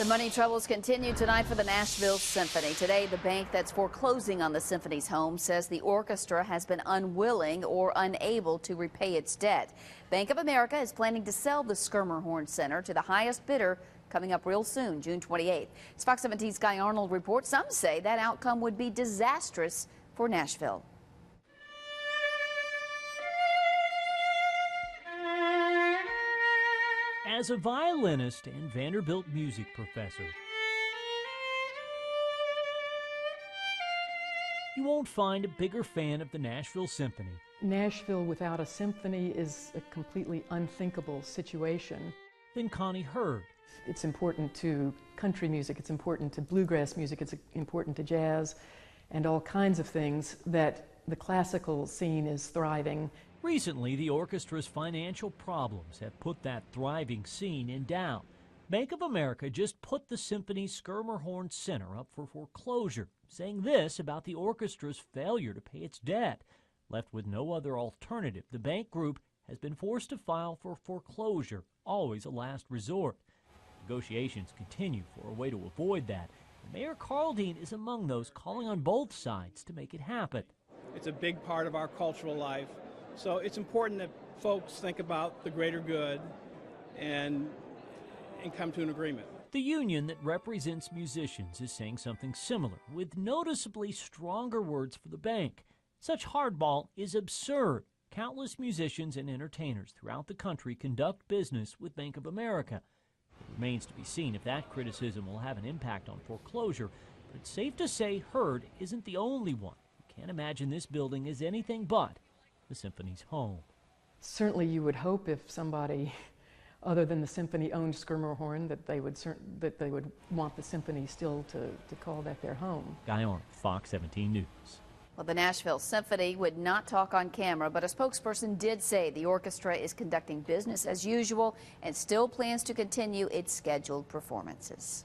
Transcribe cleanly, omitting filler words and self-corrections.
The money troubles continue tonight for the Nashville Symphony. Today, the bank that's foreclosing on the Symphony's home says the orchestra has been unwilling or unable to repay its debt. Bank of America is planning to sell the Schermerhorn Center to the highest bidder coming up real soon, June 28th. As Fox 17's Guy Arnold reports, some say that outcome would be disastrous for Nashville. As a violinist and Vanderbilt music professor, you won't find a bigger fan of the Nashville Symphony. Nashville without a symphony is a completely unthinkable situation. Than Connie Heard. It's important to country music, it's important to bluegrass music, it's important to jazz, and all kinds of things that the classical scene is thriving. Recently, the orchestra's financial problems have put that thriving scene in doubt. Bank of America just put the symphony's Schermerhorn Center up for foreclosure, saying this about the orchestra's failure to pay its debt. Left with no other alternative, the bank group has been forced to file for foreclosure, always a last resort. Negotiations continue for a way to avoid that. Mayor Karl Dean is among those calling on both sides to make it happen. It's a big part of our cultural life. So it's important that folks think about the greater good and come to an agreement. The union that represents musicians is saying something similar, with noticeably stronger words for the bank. Such hardball is absurd. Countless musicians and entertainers throughout the country conduct business with Bank of America. It remains to be seen if that criticism will have an impact on foreclosure, but it's safe to say Heard isn't the only one. You can't imagine this building is anything but the Symphony's home. Certainly you would hope if somebody other than the Symphony owned Schermerhorn that they would want the Symphony still to call that their home. Guy Arnold, Fox 17 News. Well, the Nashville Symphony would not talk on camera, but a spokesperson did say the orchestra is conducting business as usual and still plans to continue its scheduled performances.